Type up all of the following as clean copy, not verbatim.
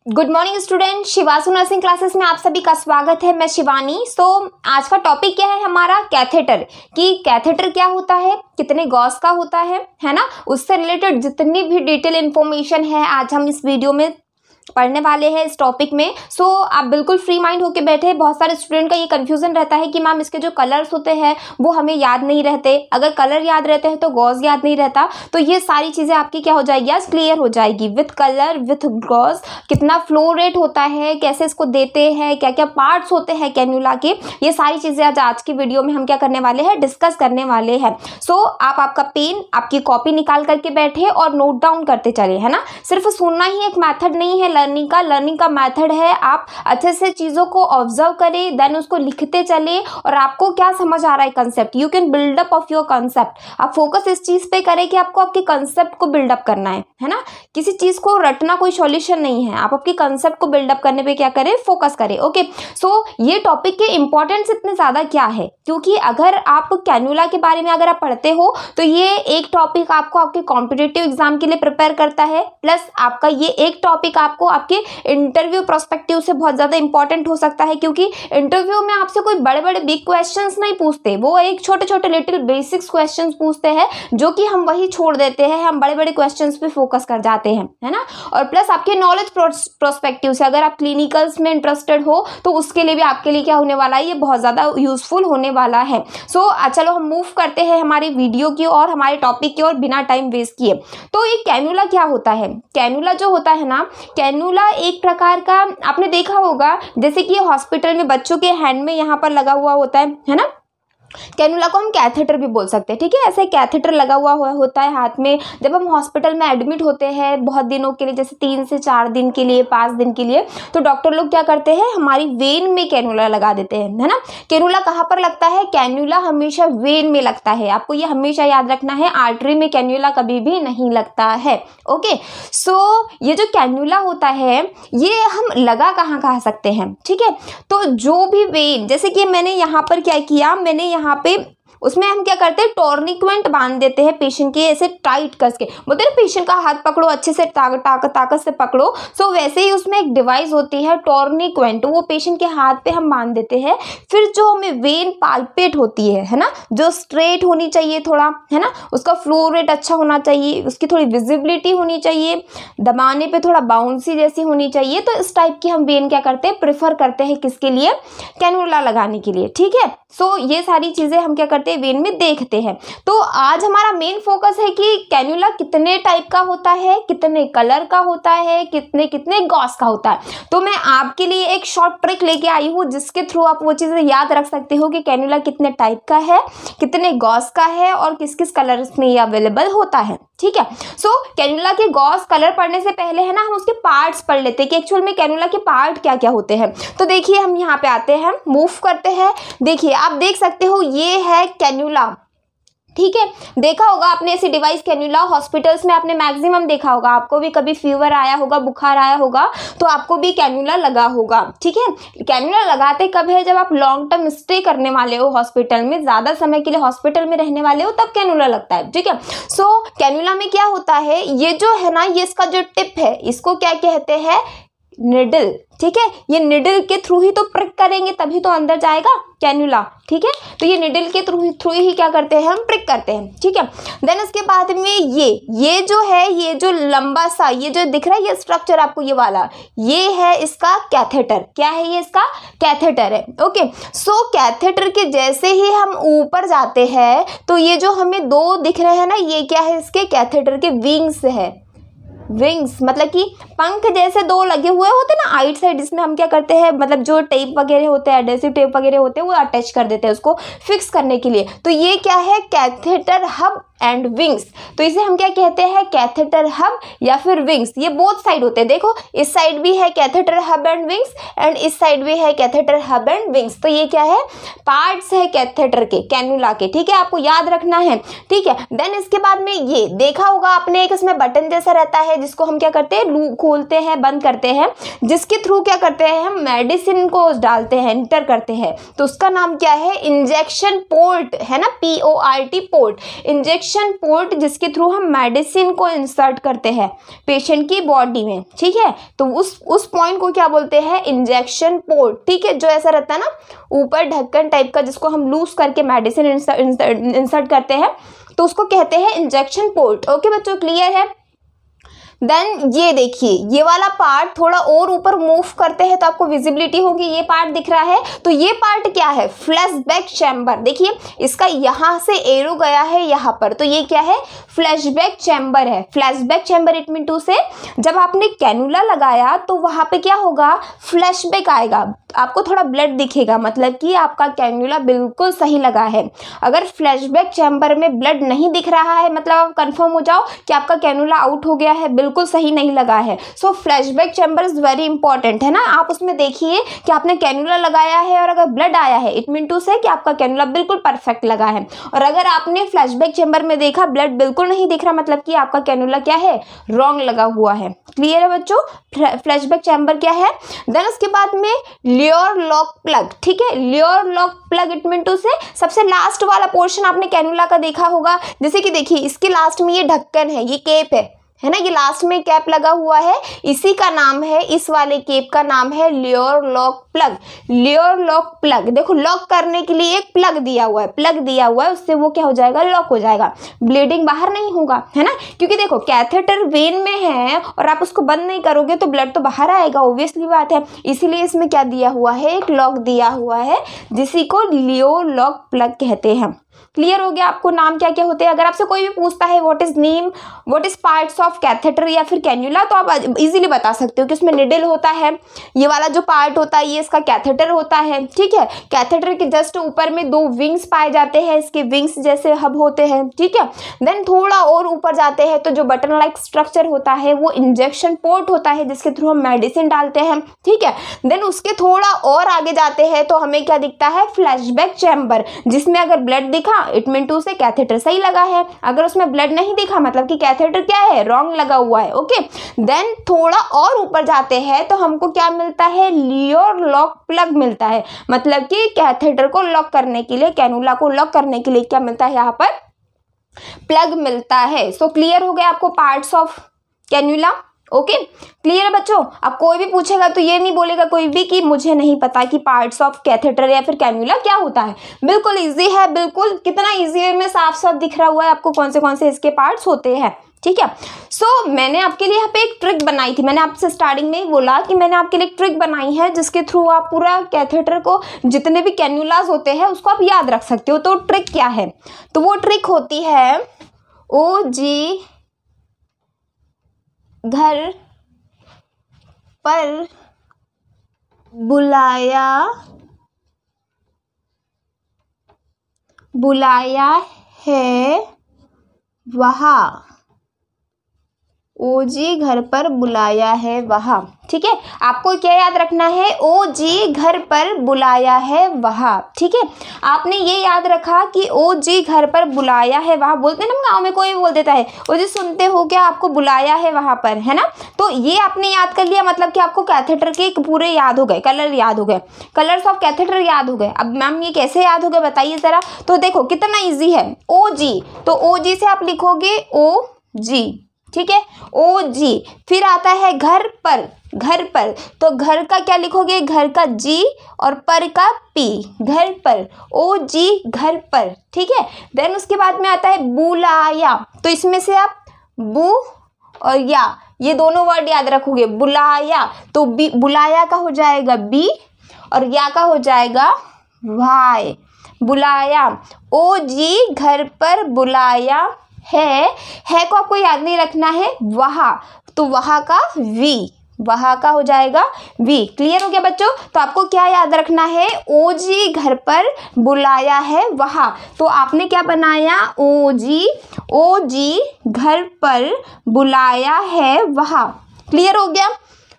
Good morning student, Shivasu nursing classes में आप सभी का स्वागत है। मैं शिवानी। आज का टॉपिक क्या है हमारा? कैथेटर। कि कैथेटर क्या होता है, कितने गॉस का होता है ना, उससे रिलेटेड जितनी भी डिटेल इन्फॉर्मेशन है आज हम इस वीडियो में पढ़ने वाले हैं इस टॉपिक में। आप बिल्कुल फ्री माइंड होके बैठे। बहुत सारे स्टूडेंट का ये कंफ्यूजन रहता है कि मैम इसके जो कलर्स होते हैं वो हमें याद नहीं रहते, अगर कलर याद रहते हैं तो गॉस याद नहीं रहता। तो ये सारी चीज़ें आपकी क्या हो जाएगी, आज क्लियर हो जाएगी। विथ कलर, विथ गॉस, कितना फ्लो रेट होता है, कैसे इसको देते हैं, क्या क्या पार्ट्स होते हैं कैन्यूला के, ये सारी चीज़ें आज की वीडियो में हम क्या करने वाले हैं, डिस्कस करने वाले हैं। आप आपका पेन, आपकी कॉपी निकाल करके बैठे और नोट डाउन करते चले, है ना। सिर्फ सुनना ही एक मैथड नहीं है लर्निंग का मैथड है। आप अच्छे से चीज़ों को ऑब्जर्व करें, देन उसको लिखते चले और आपको क्या समझ आ रहा है concept, you can build up of your concept. आप फोकस इस चीज़ पे करें कि आपको आपके कंसेप्ट को बिल्डअप करना है ना। किसी चीज़ को रटना कोई सॉल्यूशन नहीं है, आप आपके कंसेप्ट को बिल्डअप करने पे क्या करें, फोकस करें। ओके, ये टॉपिक के इंपॉर्टेंस इतने ज़्यादा क्या है, क्योंकि अगर आप कैन्यूला के बारे में अगर आप पढ़ते हो तो ये एक टॉपिक आपको आपके कॉम्पिटिटिव एग्जाम के लिए प्रिपेयर करता है, प्लस आपका ये एक टॉपिक आपको आपके इंटरव्यू पर्सपेक्टिव से बहुत ज्यादा इंपॉर्टेंट हो सकता है। क्योंकि इंटरव्यू में आपसे कोई बड़े बड़े बिग क्वेश्चंस नहीं पूछते, वो एक छोटे छोटे लिटिल बेसिक्स क्वेश्चंस पूछते हैं जो कि हम वही छोड़ देते हैं, हम बड़े बड़े क्वेश्चंस पे फोकस कर जाते हैं, है ना। और प्लस आपके नॉलेज पर्सपेक्टिव से अगर आप क्लिनिकल्स में इंटरेस्टेड हो तो उसके लिए भी आपके लिए क्या होने वाला है, ये बहुत ज्यादा यूजफुल होने वाला है। चलो हम मूव करते हैं हमारी वीडियो की और हमारे टॉपिक की और बिना टाइम वेस्ट किए। तो ये कैन्यूला क्या होता है? कैन्यूला जो होता है ना, कैन्यूला एक प्रकार का आपने देखा होगा, जैसे कि हॉस्पिटल में बच्चों के हैंड में यहाँ पर लगा हुआ होता है ना। कैन्यूला को हम कैथेटर भी बोल सकते हैं, ठीक है। ऐसे कैथेटर लगा हुआ होता है हाथ में। जब हम हॉस्पिटल में एडमिट होते हैं बहुत दिनों के लिए, जैसे 3 से 4 दिन के लिए, 5 दिन के लिए, तो डॉक्टर लोग क्या करते हैं, हमारी वेन में कैन्यूला लगा देते हैं, है ना। कैन्यूला कहाँ पर लगता है? कैन्यूला हमेशा वेन में लगता है। आपको ये हमेशा याद रखना है, आर्टरी में कैन्यूला कभी भी नहीं लगता है। ओके, ये जो कैन्यूला होता है ये हम लगा कहाँ सकते हैं, ठीक है। तो जो भी वेन, जैसे कि मैंने यहाँ पर क्या किया, मैंने यहाँ पे उसमें हम क्या करते हैं, टॉर्निक्वेंट बांध देते हैं पेशेंट के, ऐसे टाइट कस के। बोलते हैं पेशेंट का हाथ पकड़ो अच्छे से, ताकत से पकड़ो। वैसे ही उसमें एक डिवाइस होती है टॉर्निक्वेंट, वो पेशेंट के हाथ पे हम बांध देते हैं। फिर जो हमें वेन पाल्पेट होती है ना, जो स्ट्रेट होनी चाहिए थोड़ा, है ना, उसका फ्लो रेट अच्छा होना चाहिए, उसकी थोड़ी विजिबिलिटी होनी चाहिए, दबाने पे थोड़ा बाउंसी जैसी होनी चाहिए। तो इस टाइप की हम वेन क्या करते हैं, प्रेफर करते हैं, किसके लिए, कैन्यूला लगाने के लिए, ठीक है। ये सारी चीजें हम क्या करते हैं, वेन में देखते हैं। तो आज हमारा मेन फोकस है कि कैन्यूला कितने टाइप का होता है, कितने कलर का होता है, कितने कितने गॉस का होता है। तो मैं आपके लिए एक शॉर्ट ट्रिक लेके आई हूँ जिसके थ्रू आप वो चीजें याद रख सकते हो कि कैन्यूला कितने टाइप का है, कितने गॉस का है और किस किस कलर्स में ये अवेलेबल होता है, ठीक है। कैन्यूला के गॉस कलर पढ़ने से पहले है ना, हम उसके पार्ट्स पढ़ लेते हैं कि एक्चुअल में कैन्यूला के पार्ट क्या क्या होते हैं। तो देखिए हम यहाँ पे आते हैं, मूव करते हैं। देखिए आप देख सकते हो ये है कैन्यूला, ठीक है। देखा होगा आपने ऐसी डिवाइस कैन्यूला हॉस्पिटल्स में आपने मैक्सिमम देखा होगा। आपको भी कभी फीवर आया होगा, बुखार आया होगा तो आपको भी कैन्यूला लगा होगा, ठीक है। कैन्यूला लगाते कब है, जब आप लॉन्ग टर्म स्टे करने वाले हो हॉस्पिटल में, ज्यादा समय के लिए हॉस्पिटल में रहने वाले हो, तब कैन्यूला लगता है, ठीक है। कैन्यूला में क्या होता है, ये जो है ना, ये इसका जो टिप है इसको क्या कहते हैं, निडल, ठीक है। ये निडल के थ्रू ही तो प्रिक करेंगे तभी तो अंदर जाएगा कैन्यूला, ठीक है। तो ये निडल के थ्रू ही क्या करते हैं, हम प्रिक करते हैं, ठीक है। देन उसके बाद में ये जो है, ये जो लंबा सा ये जो दिख रहा है ये स्ट्रक्चर आपको, ये वाला, ये है इसका कैथेटर। क्या है ये, इसका कैथेटर है। ओके, कैथेटर के जैसे ही हम ऊपर जाते हैं तो ये जो हमें 2 दिख रहे हैं ना, ये क्या है, इसके कैथेटर के विंग्स है। विंग्स मतलब कि पंख जैसे 2 लगे हुए होते हैं ना आइट साइड, इसमें हम क्या करते हैं, मतलब जो टेप वगैरह होते हैं, एडेसिव टेप वगैरह होते हैं, वो अटैच कर देते हैं उसको फिक्स करने के लिए। तो ये क्या है, कैथेटर हब एंड विंग्स। तो इसे हम क्या कहते हैं, कैथेटर हब या फिर विंग्स। ये बोथ साइड होते हैं, देखो इस साइड भी है catheter hub and wings and इस साइड भी है कैथेटर हब एंड विंग्स। तो ये क्या है, पार्ट्स है कैथेटर के, कैन्यूला के, ठीक है, आपको याद रखना है, ठीक है। देन इसके बाद में ये देखा होगा आपने, एक इसमें बटन जैसा रहता है जिसको हम क्या करते हैं, खोलते हैं, बंद करते हैं, जिसके थ्रू क्या करते हैं, हम मेडिसिन को डालते हैं, एंटर करते हैं। तो उसका नाम क्या है, इंजेक्शन पोर्ट है ना, PORT port. Injection injection port जिसके थ्रू हम मेडिसिन को इंसर्ट करते हैं पेशेंट की बॉडी में, ठीक है। तो उस पॉइंट को क्या बोलते हैं, इंजेक्शन पोर्ट, ठीक है। जो ऐसा रहता है ना ऊपर ढक्कन टाइप का जिसको हम लूज करके मेडिसिन इंसर्ट करते हैं, तो उसको कहते हैं इंजेक्शन पोर्ट। ओके बच्चों, क्लियर है। देन ये देखिए, ये वाला पार्ट थोड़ा और ऊपर मूव करते हैं तो आपको विजिबिलिटी होगी, ये पार्ट दिख रहा है। तो ये पार्ट क्या है, फ्लैशबैक चैम्बर। देखिए इसका यहाँ से एरो गया है यहाँ पर, तो ये क्या है, फ्लैशबैक चैम्बर है। Flashback chamber it mean to say जब आपने कैनुला लगाया तो वहाँ पे क्या होगा, फ्लैशबैक आएगा, आपको थोड़ा ब्लड दिखेगा, मतलब कि आपका कैनुला बिल्कुल सही लगा है। अगर फ्लैशबैक चैम्बर में ब्लड नहीं दिख रहा है, मतलब आप कंफर्म हो जाओ कि आपका कैनुला आउट हो गया है, बिल्कुल सही नहीं लगा है। So flashback chamber is very important, है ना। आप उसमें देखिए कि आपने कैनुला लगाया है और अगर ब्लड आया है इट मीन टू से कि आपका कैनुला बिल्कुल परफेक्ट लगा है। और अगर आपने फ्लैशबैक चैम्बर में देखा ब्लड बिल्कुल नहीं दिख रहा, मतलब कि आपका कैनुला क्या है, रॉन्ग लगा हुआ है। क्लियर है बच्चों, फ्लैशबैक चैम्बर क्या है। देन उसके बाद में लियोर लॉक प्लग, ठीक है। Luer lock plug it mean to say सबसे लास्ट वाला पोर्शन आपने कैनुला का देखा होगा, जैसे कि देखिए इसके लास्ट में ये ढक्कन है, ये केप है ना, ये लास्ट में कैप लगा हुआ है, इसी का नाम है, इस वाले केप का नाम है Luer lock plug. लियोर lock plug, देखो लॉक करने के लिए एक प्लग दिया हुआ है, प्लग दिया हुआ है, उससे वो क्या हो जाएगा, लॉक हो जाएगा, ब्लीडिंग बाहर नहीं होगा, है ना। क्योंकि देखो कैथेटर वेन में है और आप उसको बंद नहीं करोगे तो ब्लड तो बाहर आएगा, ऑब्वियसली बात है। इसीलिए इसमें क्या दिया हुआ है, एक लॉक दिया हुआ है, जिसी को लियोर लॉक प्लग कहते हैं। क्लियर हो गया आपको नाम क्या क्या होते हैं। अगर आपसे कोई भी पूछता है what is name, what is parts of catheter या फिर कैन्युला, तो आप इजीली बता सकते हो कि उसमें निडल होता है, ये वाला जो पार्ट होता है ये इसका कैथेटर होता है, ठीक है। कैथेटर के जस्ट ऊपर में 2 विंग्स पाए जाते हैं, इसके विंग्स जैसे हब होते हैं, ठीक है। देन थोड़ा और ऊपर जाते हैं तो जो बटन लाइक स्ट्रक्चर होता है वो इंजेक्शन पोर्ट होता है, जिसके थ्रू हम मेडिसिन डालते हैं, ठीक है। देन उसके थोड़ा और आगे जाते हैं तो हमें क्या दिखता है, फ्लैशबैक चैम्बर, जिसमें अगर ब्लड दिखा इट मीन टू से कैथेटर सही लगा है, अगर उसमें ब्लड नहीं दिखा मतलब कि कैथेटर क्या है, रॉन्ग लगा हुआ है। ओके, देन थोड़ा और ऊपर जाते हैं तो हमको क्या मिलता है, लियोर लॉक प्लग मिलता है, मतलब कि कैथेटर को लॉक करने के लिए, कैनुला को लॉक करने के लिए क्या मिलता है, यहाँ पर प्लग मिलता है। सो क्लियर हो गया आपको parts of cannula. Okay clear है बच्चों। अब कोई भी पूछेगा तो ये नहीं बोलेगा कोई भी कि मुझे नहीं पता कि पार्ट्स ऑफ कैथेटर या फिर कैन्युला क्या होता है। बिल्कुल इजी है, बिल्कुल कितना इजी है, में साफ साफ दिख रहा हुआ है आपको कौन से इसके पार्ट्स होते हैं, ठीक है। सो मैंने आपके लिए यहाँ पे एक ट्रिक बनाई थी, मैंने आपसे स्टार्टिंग में ही बोला कि मैंने आपके लिए एक ट्रिक बनाई है जिसके थ्रू आप पूरा कैथेटर को, जितने भी कैन्युलाज होते हैं उसको आप याद रख सकते हो। तो ट्रिक क्या है, तो वो ट्रिक होती है OG घर पर बुलाया है वहाँ, OG घर पर बुलाया है वहाँ, ठीक है। आपको क्या याद रखना है, OG घर पर बुलाया है वहाँ, ठीक है। आपने ये याद रखा कि OG घर पर बुलाया है वहाँ, बोलते हैं ना गाँव में कोई बोल देता है OG सुनते हो क्या, आपको बुलाया है वहाँ पर, है ना। तो ये आपने याद कर लिया, मतलब कि आपको कैथेटर के पूरे याद हो गए, कलर याद हो गए, कलर्स ऑफ कैथेटर याद हो गए। अब मैम ये कैसे याद हो गए बताइए ज़रा। तो देखो कितना ईजी है, OG, तो OG से आप लिखोगे OG, ठीक है, OG। फिर आता है घर पर, घर पर तो घर का क्या लिखोगे, घर का G और पर का P, घर पर, OG घर पर, ठीक है। देन उसके बाद में आता है बुलाया, तो इसमें से आप बु और या ये दोनों वर्ड याद रखोगे, बुलाया तो बुलाया का हो जाएगा B और या का हो जाएगा Y, बुलाया। OG घर पर बुलाया है को आपको याद नहीं रखना है, वहाँ, तो वहाँ का V, वहाँ का हो जाएगा V। क्लियर हो गया बच्चों। तो आपको क्या याद रखना है, OG घर पर बुलाया है वहाँ, तो आपने क्या बनाया, OG घर पर बुलाया है वहाँ। क्लियर हो गया,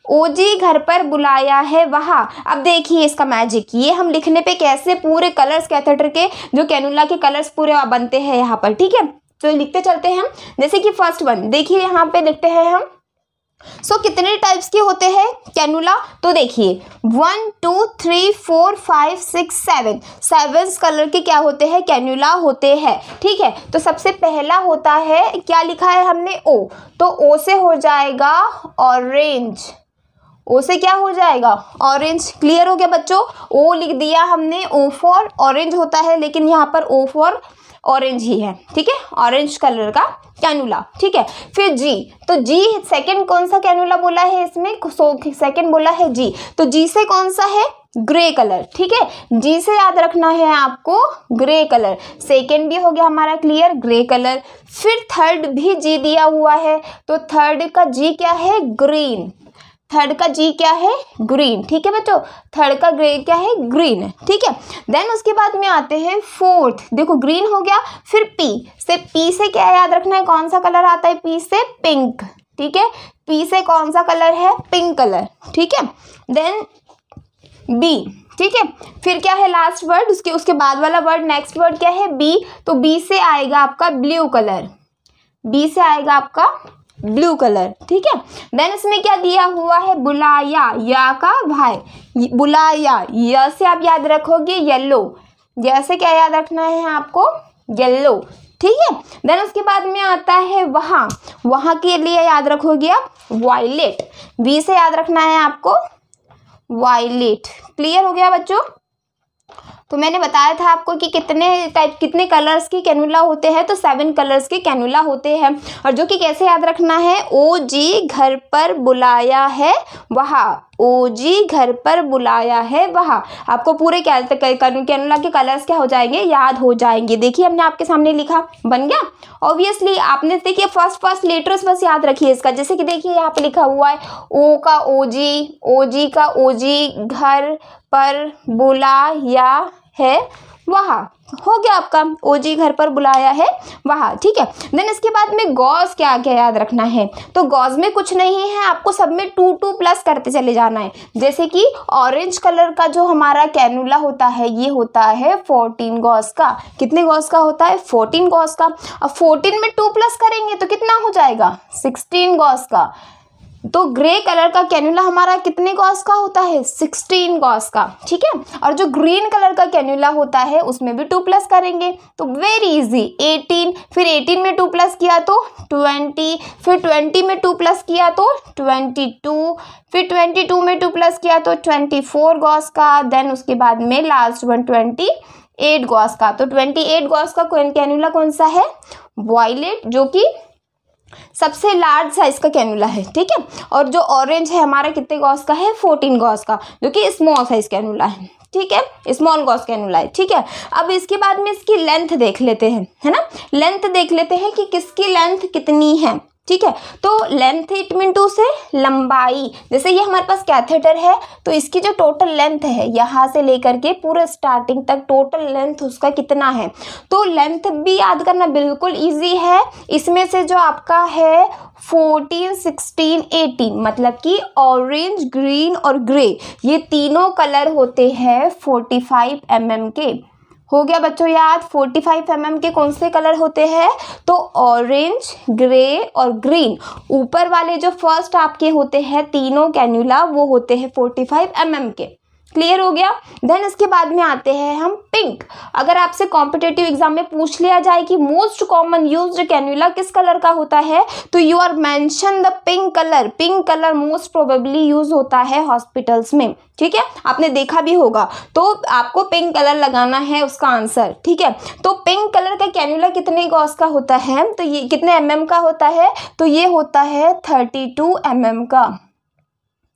OG घर पर बुलाया है वहाँ। अब देखिए इसका मैजिक, ये हम लिखने पे कैसे पूरे कलर्स कैथेटर के, जो कैनुला के कलर्स पूरे बनते हैं यहाँ पर, ठीक है। तो लिखते चलते हैं हम, जैसे कि फर्स्ट वन देखिए यहाँ पे लिखते हैं हम सो कितने टाइप्स के होते हैं कैनुला? तो देखिए 1 2 3 4 5 6 7 7 कलर के क्या होते हैं कैनुला होते हैं। ठीक है, तो सबसे पहला होता है, क्या लिखा है हमने? ओ, तो ओ से हो जाएगा ऑरेंज। ओ से क्या हो जाएगा? ऑरेंज। क्लियर हो गया बच्चों? ओ लिख दिया हमने, ओ फॉर ऑरेंज होता है, लेकिन यहाँ पर ओ फॉर ऑरेंज ही है। ठीक है, ऑरेंज कलर का कैनुला। ठीक है, फिर जी, तो जी सेकंड कौन सा कैनुला बोला है इसमें? सेकंड बोला है जी, तो जी से कौन सा है? Grey colour. ठीक है, जी से याद रखना है आपको ग्रे कलर। सेकंड भी हो गया हमारा क्लियर, ग्रे कलर। फिर थर्ड भी जी दिया हुआ है, तो थर्ड का जी क्या है? ग्रीन। थर्ड का जी क्या है? ग्रीन। ठीक है बच्चों, थर्ड का ग्रे क्या है? ग्रीन है। ठीक है, देन उसके बाद में आते हैं फोर्थ। देखो ग्रीन हो गया, फिर पी से क्या याद रखना है? कौन सा कलर आता है पी से? पिंक। ठीक है, पी से कौन सा कलर है? Pink colour. ठीक है, देन बी। ठीक है, फिर क्या है लास्ट वर्ड? उसके बाद वाला वर्ड, नेक्स्ट वर्ड क्या है? बी, तो बी से आएगा आपका ब्लू कलर। बी से आएगा आपका ब्लू कलर। ठीक है, देन इसमें क्या दिया हुआ है? बुलाया, या का भाई बुलाया। या से आप याद रखोगे येलो। या से क्या याद रखना है आपको? येलो। ठीक है, देन उसके बाद में आता है वहाँ। वहाँ के लिए याद रखोगे आप वायलेट। वी से याद रखना है आपको वायलेट। क्लियर हो गया बच्चों? तो मैंने बताया था आपको कि कितने कलर्स के कैनुला होते हैं, तो 7 कलर्स के कैनुला होते हैं। और जो कि कैसे याद रखना है? ओ जी घर पर बुलाया है वहाँ। ओ जी घर पर बुलाया है वहाँ। आपको पूरे कैनुला के कलर्स क्या हो जाएंगे? याद हो जाएंगे। देखिए हमने आपके सामने लिखा, बन गया। ऑब्वियसली आपने देखिए फर्स्ट लेटर्स बस याद रखिए इसका। जैसे कि देखिए यहाँ पे लिखा हुआ है ओ का ओजी, ओजी का ओजी, घर पर बुलाया है वहाँ। हो गया आपका, ओजी घर पर बुलाया है वहाँ। ठीक है, देन इसके बाद में गॉज क्या क्या याद रखना है? तो गॉज में कुछ नहीं है, आपको सब में 2 प्लस करते चले जाना है। जैसे कि ऑरेंज कलर का जो हमारा कैनुला होता है, ये होता है 14 गॉज का। कितने गॉज का होता है? 14 गॉज का। अब 14 में 2 प्लस करेंगे तो कितना हो जाएगा? 16 गॉज का। तो ग्रे कलर का कैनुला हमारा कितने गॉस का होता है? 16 गॉस का। ठीक है, और जो ग्रीन कलर का कैनुला होता है उसमें भी 2 प्लस करेंगे, तो वेरी इजी 18। फिर 18 में 2 प्लस किया तो 20, फिर 20 में 2 प्लस किया तो 22, फिर 22 में 2 प्लस किया तो 24 गॉस का। देन उसके बाद में लास्ट 28 गॉस का। तो 28 गॉस का कैनुला कौन सा है? वायलेट, जो कि सबसे लार्ज साइज का कैनुला है। ठीक है, और जो ऑरेंज है हमारा कितने गॉस का है? 14 गॉस का, जो कि स्मॉल साइज कैनुला है। ठीक है, स्मॉल गॉस कैनुला है। ठीक है, अब इसके बाद में इसकी लेंथ देख लेते हैं, है ना। लेंथ देख लेते हैं कि किसकी लेंथ कितनी है। ठीक है, तो लेंथ इट मीन टू से लंबाई। जैसे ये हमारे पास कैथेटर है, तो इसकी जो टोटल लेंथ है यहाँ से लेकर के पूरे स्टार्टिंग तक टोटल लेंथ उसका कितना है, तो लेंथ भी याद करना बिल्कुल इजी है। इसमें से जो आपका है 14, 16, 18, मतलब कि ऑरेंज, ग्रीन और ग्रे, ये तीनों कलर होते हैं 45 mm के। हो गया बच्चों याद? 45 mm के कौन से कलर होते हैं? तो ऑरेंज, ग्रे और ग्रीन। ऊपर वाले जो फर्स्ट आपके होते हैं तीनों कैनुला, वो होते हैं 45 mm के। क्लियर हो गया? देन इसके बाद में आते हैं हम पिंक। अगर आपसे कॉम्पिटेटिव एग्जाम में पूछ लिया जाए कि मोस्ट कॉमन यूज्ड कैनुला किस कलर का होता है, तो you are mention the pink colour. Pink colour most probably use होता है हॉस्पिटल्स में। ठीक है, आपने देखा भी होगा, तो आपको पिंक कलर लगाना है उसका आंसर। ठीक है, तो पिंक कलर का कैनुला कितने गॉस का होता है? तो ये कितने mm का होता है? तो ये होता है 32 mm का।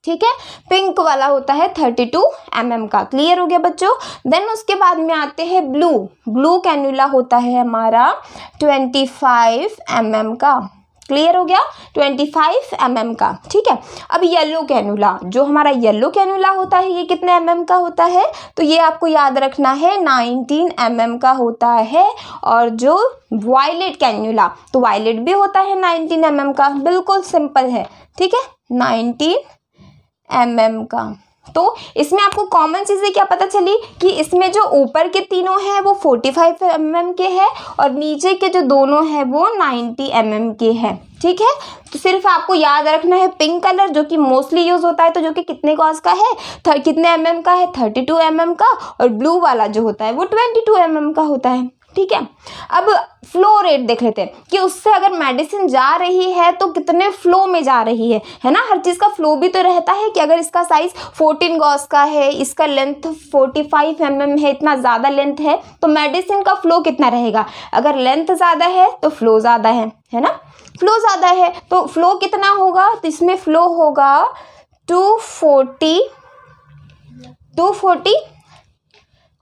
ठीक है, पिंक वाला होता है 32 mm का। क्लियर हो गया बच्चों? देन उसके बाद में आते हैं ब्लू। ब्लू कैनुला होता है हमारा 25 mm का। क्लियर हो गया? 25 mm का। ठीक है, अब येलो कैनुला, जो हमारा येलो कैनुला होता है, ये कितने mm का होता है? तो ये आपको याद रखना है 19 mm का होता है। और जो वायलेट कैनुला, तो वायलेट भी होता है 19 mm का। बिल्कुल सिंपल है। ठीक है, 19 mm का। तो इसमें आपको कॉमन चीज़ें क्या पता चली कि इसमें जो ऊपर के तीनों हैं वो 45 mm के हैं और नीचे के जो दोनों हैं वो 90 mm के हैं। ठीक है, तो सिर्फ आपको याद रखना है पिंक कलर जो कि मोस्टली यूज़ होता है, तो जो कि कितने गॉस का है, कितने mm का है, 32 mm का, और ब्लू वाला जो होता है वो 22 mm का होता है। ठीक है, अब फ्लो रेट देख लेते हैं कि उससे अगर मेडिसिन जा रही है तो कितने फ्लो में जा रही है ना। हर चीज़ का फ्लो भी तो रहता है कि अगर इसका साइज 14 गॉस का है, इसका लेंथ 45 mm है, इतना ज़्यादा लेंथ है, तो मेडिसिन का फ्लो कितना रहेगा। अगर लेंथ ज़्यादा है तो फ्लो ज़्यादा है ना। फ्लो ज़्यादा है तो फ्लो कितना होगा, तो इसमें फ्लो होगा 240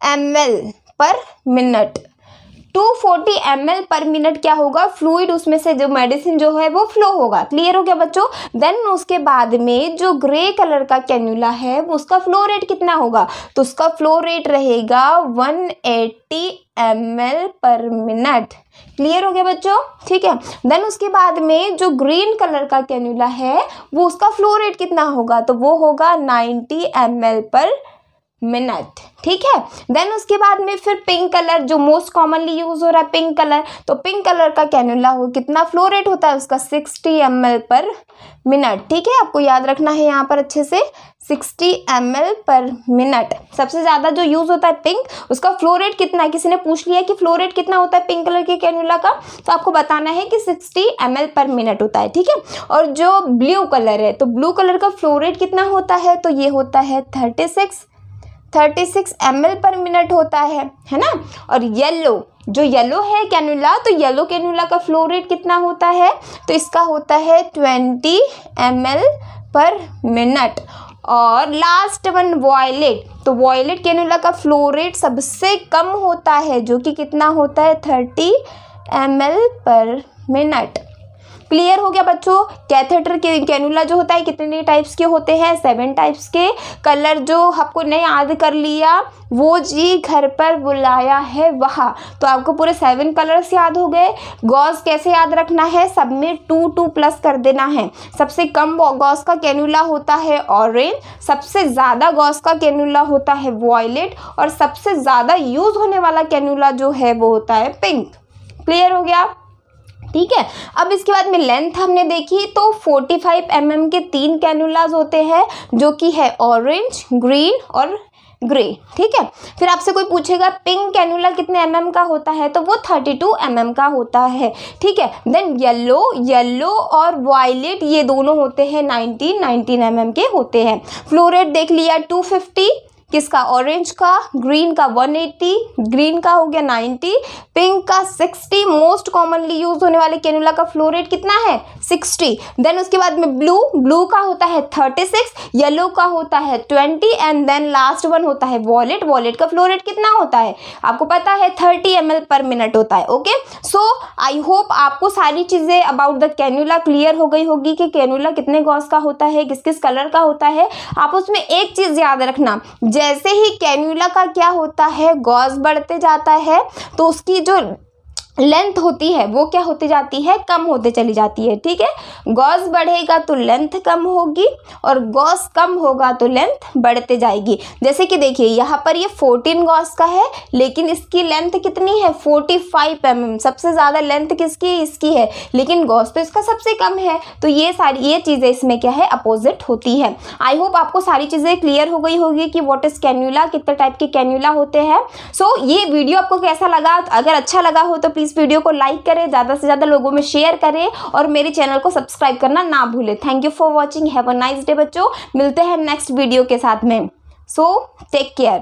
ml पर मिनट। 240 ml पर मिनट क्या होगा, फ्लूइड उसमें से जो मेडिसिन जो है वो फ्लो होगा। क्लियर हो गया बच्चों। देन उसके बाद में जो ग्रे कलर का कैन्यूला है वो उसका फ्लो रेट कितना होगा, तो उसका फ्लो रेट रहेगा 180 ml पर मिनट। क्लियर हो गया बच्चों। ठीक है, देन उसके बाद में जो ग्रीन कलर का कैन्यूला है वो उसका फ्लो रेट कितना होगा, तो वो होगा 90 ml पर मिनट। ठीक है, देन उसके बाद में फिर पिंक कलर जो मोस्ट कॉमनली यूज हो रहा है पिंक कलर, तो पिंक कलर का कैन्यूला हो कितना फ्लो रेट होता है उसका 60 ml पर मिनट। ठीक है, आपको याद रखना है यहाँ पर अच्छे से 60 ml पर मिनट। सबसे ज़्यादा जो यूज़ होता है पिंक, उसका फ्लो रेट कितना है, किसी ने पूछ लिया कि फ्लो रेट कितना होता है पिंक कलर के कैन्यूला का, तो आपको बताना है कि 60 ml पर मिनट होता है। ठीक है, और जो ब्लू कलर है तो ब्लू कलर का फ्लो रेट कितना होता है, तो ये होता है 36 ml पर मिनट होता है ना। और जो येलो है कैन्यूला, तो येलो कैन्यूला का फ्लो रेट कितना होता है, तो इसका होता है 20 ml पर मिनट। और लास्ट वन वॉयलेट, तो वॉयलेट कैन्यूला का फ्लो रेट सबसे कम होता है जो कि कितना होता है 30 ml पर मिनट। क्लियर हो गया बच्चों। कैथेटर के कैन्यूला जो होता है कितने टाइप्स के होते हैं, 7 टाइप्स के। कलर जो आपको नहीं याद कर लिया वो जी घर पर बुलाया है वहाँ, तो आपको पूरे 7 कलर्स याद हो गए। गॉस कैसे याद रखना है, सब में 2 प्लस कर देना है। सबसे कम गॉस का कैन्यूला होता है ऑरेंज, सबसे ज़्यादा गॉस का कैन्यूला होता है वॉयलेट, और सबसे ज़्यादा यूज होने वाला कैन्यूला जो है वो होता है पिंक। क्लियर हो गया। ठीक है, अब इसके बाद में लेंथ हमने देखी तो 45 mm के 3 कैन्यूलाज होते हैं जो कि है ऑरेंज, ग्रीन और ग्रे। ठीक है, फिर आपसे कोई पूछेगा पिंक कैन्यूला कितने mm का होता है, तो वो 32 mm का होता है। ठीक है, देन येलो और वायलेट ये दोनों होते हैं 19 mm के होते हैं। फ्लो रेट देख लिया 250 किसका, ऑरेंज का, ग्रीन का 180, ग्रीन का हो गया 90, पिंक का 60। मोस्ट कॉमनली यूज होने वाले कैन्यूला का फ्लो रेट कितना है 60। देन उसके बाद में ब्लू का होता है 36, येलो का होता है 20, एंड देन लास्ट वन होता है वॉलेट का फ्लो रेट कितना होता है आपको पता है 30 ml पर मिनट होता है। ओके, सो आई होप आपको सारी चीज़ें अबाउट द कैन्यूला क्लियर हो गई होगी कि कैन्यूला कितने गॉस का होता है, किस किस कलर का होता है। आप उसमें एक चीज़ याद रखना, जैसे ही कैन्यूला का क्या होता है गॉस बढ़ते जाता है तो उसकी जो लेंथ होती है वो क्या होती जाती है, कम होते चली जाती है। ठीक है, गॉस बढ़ेगा तो लेंथ कम होगी और गॉस कम होगा तो लेंथ बढ़ते जाएगी। जैसे कि देखिए यहाँ पर ये 14 गॉस का है लेकिन इसकी लेंथ कितनी है 45 mm। सबसे ज़्यादा लेंथ किसकी, इसकी है, लेकिन गॉस तो इसका सबसे कम है। तो ये चीज़ें इसमें क्या है, अपोजिट होती है। आई होप आपको सारी चीज़ें क्लियर हो गई होगी कि व्हाट इज कैन्यूला, कितने टाइप के कैन्यूला होते हैं। सो ये वीडियो आपको कैसा लगा, अगर अच्छा लगा हो तो प्लीज़ वीडियो को लाइक करें, ज़्यादा से ज़्यादा लोगों में शेयर करें और मेरे चैनल को सब्सक्राइब करना ना भूलें। Thank you for watching, have a nice day बच्चों। मिलते हैं नेक्स्ट वीडियो के साथ में। So take care.